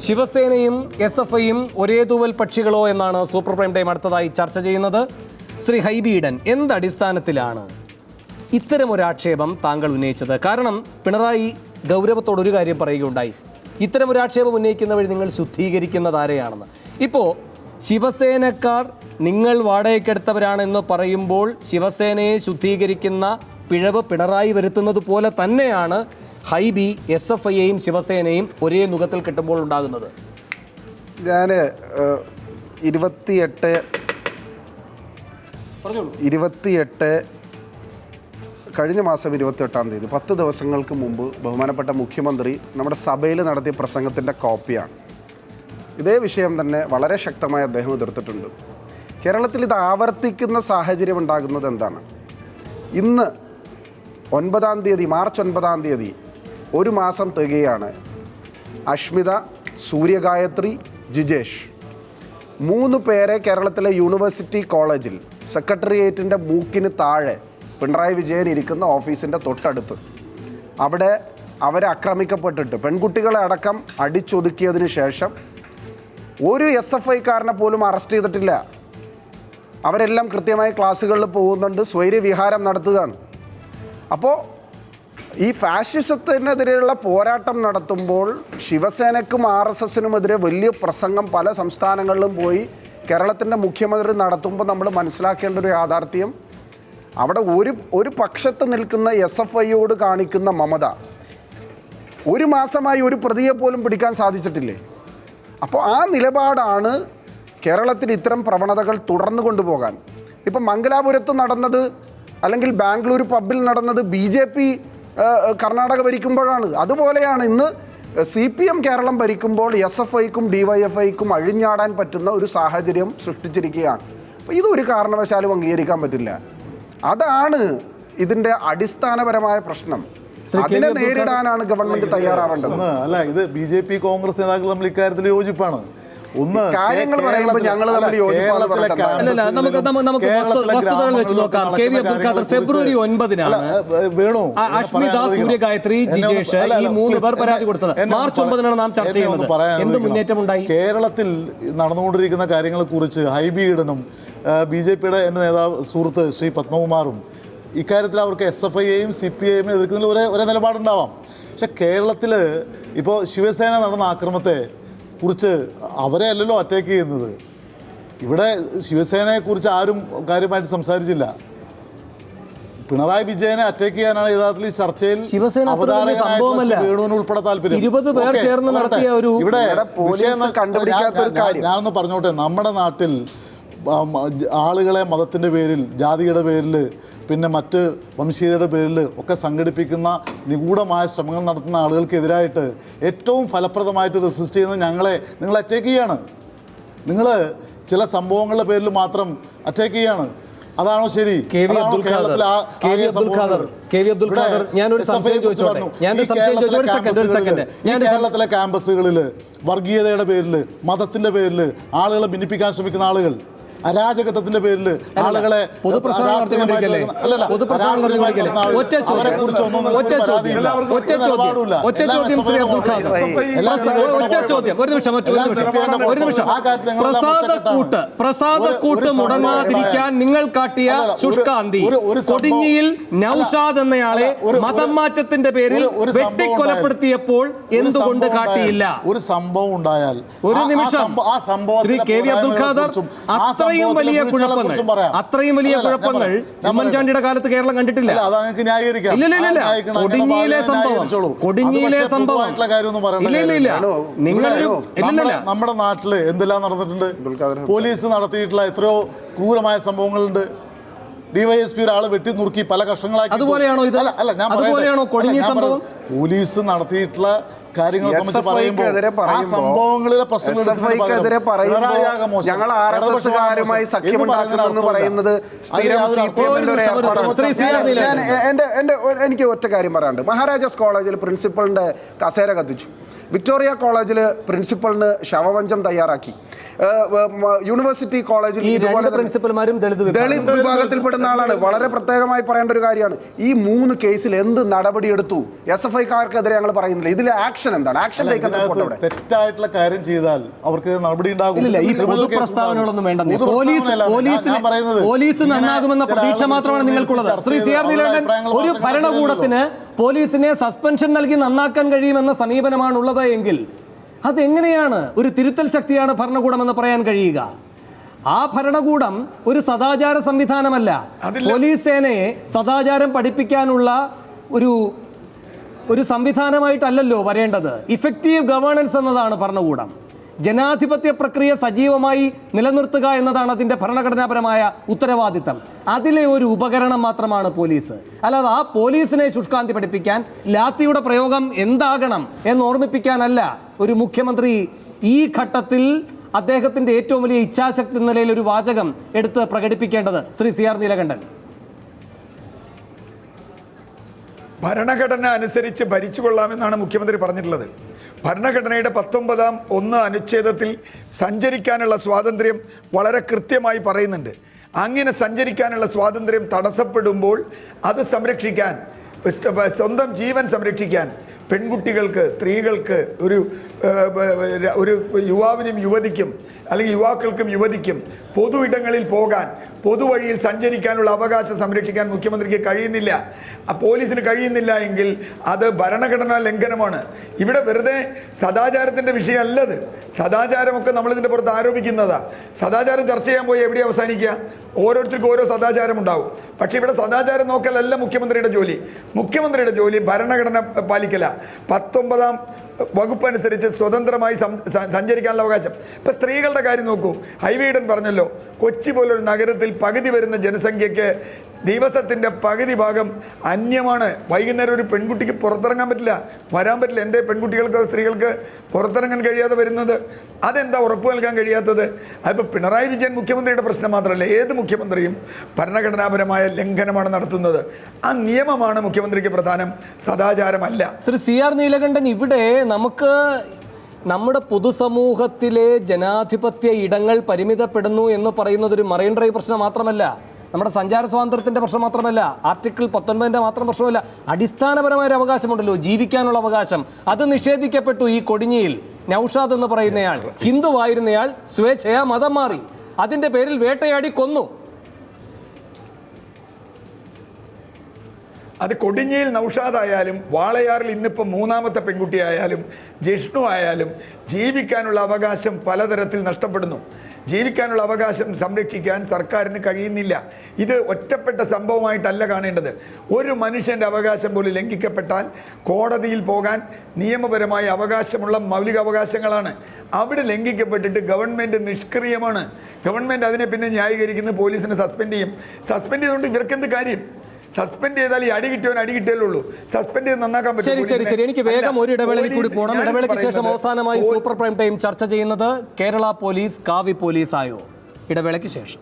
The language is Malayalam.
ശിവസേനയും SFIയും ഒരേ തൂവൽ പക്ഷികളോ എന്നാണ് സൂപ്പർ പ്രൈം ടൈം അടുത്തതായി ചർച്ച ചെയ്യുന്നത്. ശ്രീ ഹൈബി ഈഡൻ, എന്തടിസ്ഥാനത്തിലാണ് ഇത്തരമൊരാക്ഷേപം താങ്കൾ ഉന്നയിച്ചത്? കാരണം പിണറായി ഗൗരവത്തോടൊരു കാര്യം പറയുകയുണ്ടായി, ഇത്തരമൊരാക്ഷേപം ഉന്നയിക്കുന്ന വഴി നിങ്ങൾ ശുദ്ധീകരിക്കുന്നത് ആരെയാണെന്ന്. ഇപ്പോൾ ശിവസേനക്കാർ നിങ്ങൾ വാടകയ്ക്കെടുത്തവരാണെന്ന് പറയുമ്പോൾ ശിവസേനയെ ശുദ്ധീകരിക്കുന്ന പിഴവ് പിണറായി വരുത്തുന്നത് പോലെ തന്നെയാണ് ഹൈബി SFIയെയും ശിവസേനയും ഒരേ നുഖത്തിൽ കിട്ടുമ്പോൾ ഉണ്ടാകുന്നത്. ഞാൻ 28 കഴിഞ്ഞ മാസം 28-ാം തീയതി 10 ദിവസങ്ങൾക്ക് മുമ്പ് ബഹുമാനപ്പെട്ട മുഖ്യമന്ത്രി നമ്മുടെ സഭയിൽ നടത്തിയ പ്രസംഗത്തിൻ്റെ കോപ്പിയാണ്. ഇതേ വിഷയം തന്നെ വളരെ ശക്തമായി അദ്ദേഹം എതിർത്തിട്ടുണ്ട്. കേരളത്തിൽ ഇത് ആവർത്തിക്കുന്ന സാഹചര്യം ഉണ്ടാകുന്നത് എന്താണ്? ഇന്ന് 9-ാം തീയതി, മാർച്ച് 9-ാം തീയതി ഒരു മാസം തികയാണ്. അഷ്മിത, സൂര്യഗായത്രി, ജിജേഷ് 3 പേരെ കേരളത്തിലെ യൂണിവേഴ്സിറ്റി കോളേജിൽ സെക്രട്ടേറിയറ്റിൻ്റെ മൂക്കിന് താഴെ പിണറായി വിജയൻ ഇരിക്കുന്ന ഓഫീസിൻ്റെ തൊട്ടടുത്ത് അവിടെ അവരെ ആക്രമിക്കപ്പെട്ടിട്ട് പെൺകുട്ടികളെ അടക്കം അടിച്ചൊതുക്കിയതിന് ശേഷം ഒരു SFIക്കാരനെ പോലും അറസ്റ്റ് ചെയ്തിട്ടില്ല. അവരെല്ലാം കൃത്യമായി ക്ലാസ്സുകളിൽ പോകുന്നുണ്ട്, സ്വൈര്യവിഹാരം നടത്തുകയാണ്. അപ്പോൾ ഈ ഫാഷിസത്തിനെതിരെയുള്ള പോരാട്ടം നടത്തുമ്പോൾ ശിവസേനയ്ക്കും RSSനുമെതിരെ വലിയ പ്രസംഗം പല സംസ്ഥാനങ്ങളിലും പോയി കേരളത്തിൻ്റെ മുഖ്യമന്ത്രി നടത്തുമ്പോൾ നമ്മൾ മനസ്സിലാക്കേണ്ട ഒരു യാഥാർത്ഥ്യം, അവിടെ ഒരു പക്ഷത്ത് നിൽക്കുന്ന SFIയോട് കാണിക്കുന്ന മമത ഒരു മാസമായി ഒരു പ്രതിയെ പോലും പിടിക്കാൻ സാധിച്ചിട്ടില്ലേ? അപ്പോൾ ആ നിലപാടാണ് കേരളത്തിൽ ഇത്തരം പ്രവണതകൾ തുടർന്നു കൊണ്ടുപോകാൻ. ഇപ്പം മംഗലാപുരത്ത് നടന്നത് അല്ലെങ്കിൽ ബാംഗ്ലൂർ പബ്ബിൽ നടന്നത് BJP കർണാടക ഭരിക്കുമ്പോഴാണ്. അതുപോലെയാണ് ഇന്ന് CPM കേരളം ഭരിക്കുമ്പോൾ SFIക്കും DYFIക്കും അഴിഞ്ഞാടാൻ പറ്റുന്ന ഒരു സാഹചര്യം സൃഷ്ടിച്ചിരിക്കുകയാണ്. അപ്പോൾ ഇതൊരു കാരണവശാലും അംഗീകരിക്കാൻ പറ്റില്ല. അതാണ് ഇതിൻ്റെ അടിസ്ഥാനപരമായ പ്രശ്നം. അതിനെ നേരിടാനാണ് ഗവൺമെന്റ് തയ്യാറാവേണ്ടത്. അല്ല, ഇത് BJP കോൺഗ്രസ് നേതാക്കൾ തമ്മിൽ ഇക്കാര്യത്തിൽ യോജിപ്പാണ്. കാര്യങ്ങൾ പറയുമ്പോൾ ഞങ്ങൾ തമ്മിൽ ഫെബ്രുവരി 9-നാണ് അഷ്മിത, സൂര്യഗായത്രി, ജിജേഷ് ഈ 3 പേർ പരാതി കൊടുത്തത്. മാർച്ച് 9-നാണ് നാം ചർച്ച ചെയ്യുന്നത്. എന്ത് മുന്നേറ്റമുണ്ടായി? കേരളത്തിൽ നടന്നുകൊണ്ടിരിക്കുന്ന കാര്യങ്ങളെ കുറിച്ച് ഹൈബി ഈഡനും BJPയുടെ എൻ്റെ നേതാവ് സുഹൃത്ത് ശ്രീ പത്മകുമാറും ഇക്കാര്യത്തിൽ അവർക്ക് SFIയെയും CPIയെയും എതിർക്കുന്നതിൽ ഒരേ നിലപാടുണ്ടാവാം. പക്ഷെ കേരളത്തിൽ ഇപ്പോൾ ശിവസേന നടന്ന ആക്രമണത്തെ കുറിച്ച് അവരെ അല്ലല്ലോ അറ്റാക്ക് ചെയ്യുന്നത്. ഇവിടെ ശിവസേനയെക്കുറിച്ച് ആരും കാര്യമായിട്ട് സംസാരിച്ചില്ല. പിണറായി വിജയനെ അറ്റാക്ക് ചെയ്യാനാണ് യഥാർത്ഥത്തിൽ ഈ ചർച്ചയിൽ വേണുവിന് ഉൾപ്പെടെ താല്പര്യം. ഇവിടെ ഞാനൊന്ന് പറഞ്ഞോട്ടെ, നമ്മുടെ നാട്ടിൽ ആളുകളെ മതത്തിൻ്റെ പേരിൽ, ജാതിയുടെ പേരിൽ, പിന്നെ മറ്റ് വംശീയതയുടെ പേരിൽ ഒക്കെ സംഘടിപ്പിക്കുന്ന നിഗൂഢമായ ശ്രമങ്ങൾ നടത്തുന്ന ആളുകൾക്കെതിരായിട്ട് ഏറ്റവും ഫലപ്രദമായിട്ട് റെസിസ്റ്റ് ചെയ്യുന്നത് നിങ്ങൾ അറ്റാക്ക് ചെയ്യാണ്. നിങ്ങൾ ചില സംഭവങ്ങളുടെ പേരിൽ മാത്രം അറ്റാക്ക് ചെയ്യാണ്. അതാണോ ശരി? കേരളത്തിലെ ക്യാമ്പസുകളിൽ വർഗീയതയുടെ പേരിൽ, മതത്തിൻ്റെ പേരിൽ ആളുകളെ ഭിന്നിപ്പിക്കാൻ ശ്രമിക്കുന്ന ആളുകൾ, അരാജകത്വത്തിന്റെ പേരിൽ ആളുകളെ പ്രസാദക്കൂട്ട് മുടങ്ങാതിരിക്കാൻ നിങ്ങൾ കാട്ടിയ ശുഷ്കാന്തി, കൊടിഞ്ഞിയിൽ നൗഷാദ് എന്നയാളെ മതം മാറ്റത്തിന്റെ പേരിൽ വെട്ടിക്കൊലപ്പെടുത്തിയപ്പോൾ എന്തുകൊണ്ട് കാട്ടിയില്ല? ഒരു സംഭവം ഉണ്ടായാൽ ഒരു നിമിഷം, ശ്രീ KV അബ്ദുൽ ഖാദർ, അത്രയും വലിയ കുഴപ്പങ്ങൾ ഉമ്മൻചാണ്ടിയുടെ കാലത്ത് കേരളം കണ്ടിട്ടില്ല. നമ്മുടെ നാട്ടില് എന്തെല്ലാം നടന്നിട്ടുണ്ട്? പോലീസ് നടത്തിയിട്ടുള്ള എത്രയോ ക്രൂരമായ സംഭവങ്ങളുണ്ട്. DYSP ഒരാള് വെട്ടി നുറുക്കി പല കഷ്ണങ്ങളാക്കി. അതുപോലെയാണോ ഇത്? അല്ല, ഞാൻ പോലീസ് നടത്തിയിട്ടുള്ള കാര്യങ്ങളെ സംബന്ധിച്ച് പറയുമ്പോൾ ആ സംഭവങ്ങളിലെ പ്രശ്നങ്ങൾക്കെതിരെ ഞങ്ങൾ RSSകാരുമായി സഖ്യമുണ്ടാക്കുന്നു പറയുന്നത് എനിക്ക് ഒറ്റ കാര്യം പറയാനുണ്ട്. മഹാരാജാസ് കോളേജിൽ പ്രിൻസിപ്പളിന്റെ കസേര കത്തിച്ചു. വിക്ടോറിയ കോളേജിൽ പ്രിൻസിപ്പളിന് ശവമഞ്ചം തയ്യാറാക്കി. യൂണിവേഴ്സിറ്റി കോളേജിൽ ഈ ഇതുപോലെ രണ്ട് തന്നെ പ്രിൻസിപ്പൽമാരും ദളിത് ദളിത് വിഭാഗത്തിൽപ്പെടുന്ന ആളാണ്. വളരെ പ്രത്യേകമായി പറയേണ്ട ഒരു കാര്യമാണ്. ഈ 3 കേസിൽ എന്ത് നടപടിയെടുത്തു? SFIക്കാർക്കെതിരെ ഞങ്ങൾ പറയുന്നില്ല. ഇതിലെ ആക്ഷൻ എന്താണ്? ആക്ഷൻ തെറ്റായിട്ടുള്ള കാര്യം ചെയ്താൽ അവർക്ക് നടപടി ഉണ്ടാകും. ഇല്ല, ഈ പൊതുപ്രസ്താവനകളൊന്നും വേണ്ട. പോലീസ് നന്നാകുമെന്ന പ്രതീക്ഷ മാത്രമാണ് നിങ്ങൾക്കുള്ളത്. ശ്രീ സി ആർ നീലകണ്ഠൻ, ഒരു ഭരണകൂടത്തിന് പോലീസിനെ സസ്പെൻഷൻ നൽകി നന്നാക്കാൻ കഴിയുമെന്ന സമീപനമാണുള്ളത് എങ്കിൽ അതെങ്ങനെയാണ് ഒരു തിരുത്തൽ ശക്തിയാണ് ഭരണകൂടം എന്ന് പറയാൻ കഴിയുക? ആ ഭരണകൂടം ഒരു സദാചാര സംവിധാനമല്ല. പോലീസ് സേനയെ സദാചാരം പഠിപ്പിക്കാനുള്ള ഒരു സംവിധാനമായിട്ടല്ലല്ലോ വരേണ്ടത്. ഇഫക്റ്റീവ് ഗവേണൻസ് എന്നതാണ് ഭരണകൂടം. ജനാധിപത്യ പ്രക്രിയ സജീവമായി നിലനിർത്തുക എന്നതാണ് അതിൻ്റെ ഭരണഘടനാപരമായ ഉത്തരവാദിത്തം. അതിലെ ഒരു ഉപകരണം മാത്രമാണ് പോലീസ്. അല്ലാതെ ആ പോലീസിനെ ശുഷ്കാന്തി പഠിപ്പിക്കാൻ, ലാത്തിയുടെ പ്രയോഗം എന്താകണം എന്ന് ഓർമ്മിപ്പിക്കാനല്ല ഒരു മുഖ്യമന്ത്രി ഈ ഘട്ടത്തിൽ അദ്ദേഹത്തിൻ്റെ ഏറ്റവും വലിയ ഇച്ഛാശക്തി നിലയിൽ ഒരു വാചകം എടുത്ത് പ്രകടിപ്പിക്കേണ്ടത്. ശ്രീ സി ആർ നീലകണ്ഠൻ, ഭരണഘടന അനുസരിച്ച് ഭരിച്ചുകൊള്ളാമെന്നാണ് മുഖ്യമന്ത്രി പറഞ്ഞിട്ടുള്ളത്. ഭരണഘടനയുടെ 19 അനുച്ഛേദത്തിൽ സഞ്ചരിക്കാനുള്ള സ്വാതന്ത്ര്യം വളരെ കൃത്യമായി പറയുന്നുണ്ട്. അങ്ങനെ സഞ്ചരിക്കാനുള്ള സ്വാതന്ത്ര്യം തടസ്സപ്പെടുമ്പോൾ അത് സംരക്ഷിക്കാൻ, സ്വന്തം ജീവൻ സംരക്ഷിക്കാൻ പെൺകുട്ടികൾക്ക്, സ്ത്രീകൾക്ക്, ഒരു യുവാവിനും യുവതിക്കും അല്ലെങ്കിൽ യുവാക്കൾക്കും യുവതിക്കും പൊതു ഇടങ്ങളിൽ പോകാൻ, പൊതുവഴിയിൽ സഞ്ചരിക്കാനുള്ള അവകാശം സംരക്ഷിക്കാൻ മുഖ്യമന്ത്രിക്ക് കഴിയുന്നില്ല. പോലീസിന് കഴിയുന്നില്ല എങ്കിൽ അത് ഭരണഘടനാ ലംഘനമാണ്. ഇവിടെ വെറുതെ സദാചാരത്തിൻ്റെ വിഷയമല്ലത്. സദാചാരമൊക്കെ നമ്മളിതിൻ്റെ പുറത്ത് ആരോപിക്കുന്നതാണ്. സദാചാരം ചർച്ച ചെയ്യാൻ പോയി എവിടെ അവസാനിക്കുക? ഓരോരുത്തർക്കും ഓരോ സദാചാരം ഉണ്ടാവും. പക്ഷേ ഇവിടെ സദാചാരം നോക്കലല്ല മുഖ്യമന്ത്രിയുടെ ജോലി. മുഖ്യമന്ത്രിയുടെ ജോലി ഭരണഘടന പാലിക്കല. 19 വകുപ്പ് അനുസരിച്ച് സ്വതന്ത്രമായി സഞ്ചരിക്കാനുള്ള അവകാശം. ഇപ്പം സ്ത്രീകളുടെ കാര്യം നോക്കൂ. ഹൈബീഡൻ പറഞ്ഞല്ലോ, കൊച്ചി പോലൊരു നഗരത്തിൽ പകുതി വരുന്ന ജനസംഖ്യയ്ക്ക് ദിവസത്തിൻ്റെ പകുതി ഭാഗം അന്യമാണ്. വൈകുന്നേരം ഒരു പെൺകുട്ടിക്ക് പുറത്തിറങ്ങാൻ പറ്റില്ല, വരാൻ പറ്റില്ല. എന്തേ പെൺകുട്ടികൾക്ക്, സ്ത്രീകൾക്ക് പുറത്തിറങ്ങാൻ കഴിയാതെ വരുന്നത്? അതെന്താ ഉറപ്പ് നൽകാൻ കഴിയാത്തത്? അതിപ്പോൾ പിണറായി വിജയൻ മുഖ്യമന്ത്രിയുടെ പ്രശ്നം മാത്രമല്ല, ഏത് മുഖ്യമന്ത്രിയും ഭരണഘടനാപരമായ ലംഘനമാണ് നടത്തുന്നത്. ആ നിയമമാണ് മുഖ്യമന്ത്രിക്ക് പ്രധാനം, സദാചാരമല്ല. ശ്രീ സി ആർ നീലകണ്ഠൻ, ഇവിടെ നമുക്ക് നമ്മുടെ പൊതുസമൂഹത്തിലെ ജനാധിപത്യ ഇടങ്ങൾ പരിമിതപ്പെടുന്നു എന്ന് പറയുന്നത് ഒരു മറൈൻ ഡ്രൈവ് പ്രശ്നം മാത്രമല്ല, നമ്മുടെ സഞ്ചാര സ്വാതന്ത്ര്യത്തിൻ്റെ പ്രശ്നം മാത്രമല്ല, ആർട്ടിക്കിൾ 19 മാത്രം പ്രശ്നമല്ല. അടിസ്ഥാനപരമായ ഒരു അവകാശമുണ്ടല്ലോ, ജീവിക്കാനുള്ള അവകാശം. അത് നിഷേധിക്കപ്പെട്ടു. ഈ കൊടിഞ്ഞിയിൽ നൗഷാദ് എന്ന് പറയുന്നയാൾ ഹിന്ദുവായിരുന്നയാൾ സ്വേച്ഛയാ മതം മാറി. അതിൻ്റെ പേരിൽ വേട്ടയാടി കൊന്നു. അത് കൊടിഞ്ഞിയിൽ നൗഷാദ് ആയാലും വാളയാറിൽ ഇന്നിപ്പോൾ 3ാമത്തെ പെൺകുട്ടി ആയാലും ജിഷ്ണു ആയാലും ജീവിക്കാനുള്ള അവകാശം പലതരത്തിൽ നഷ്ടപ്പെടുന്നു. ജീവിക്കാനുള്ള അവകാശം സംരക്ഷിക്കാൻ സർക്കാരിന് കഴിയുന്നില്ല. ഇത് ഒറ്റപ്പെട്ട സംഭവമായിട്ടല്ല കാണേണ്ടത്. ഒരു മനുഷ്യൻ്റെ അവകാശം പോലും ലംഘിക്കപ്പെട്ടാൽ കോടതിയിൽ പോകാൻ നിയമപരമായ അവകാശമുള്ള മൗലിക അവകാശങ്ങളാണ്. അവിടെ ലംഘിക്കപ്പെട്ടിട്ട് ഗവൺമെൻറ് നിഷ്ക്രിയമാണ്. ഗവൺമെൻറ് അതിനെ പിന്നെ ന്യായീകരിക്കുന്നത് പോലീസിനെ സസ്പെൻഡ് ചെയ്യും. സസ്പെൻഡ് ചെയ്തുകൊണ്ട് ഇവർക്കെന്ത് കാര്യം? സസ്പെൻഡ് ചെയ്താൽ ഈ അടി കിട്ടിയല്ലേ ഉള്ളൂ. സസ്പെൻഡ് ചെയ്ത് നന്നാക്കാൻ പറ്റും. ശരി. എനിക്ക് വേഗം ഒരു ഇടവേളയിൽ കൂടി പോകണം. ഇടവേളയ്ക്ക് ശേഷം അവസാനമായി സൂപ്പർ പ്രൈം ടൈം ചർച്ച ചെയ്യുന്നത് കേരള പോലീസ് കാവി പോലീസ് ആയോ? ഇടവേളയ്ക്ക് ശേഷം.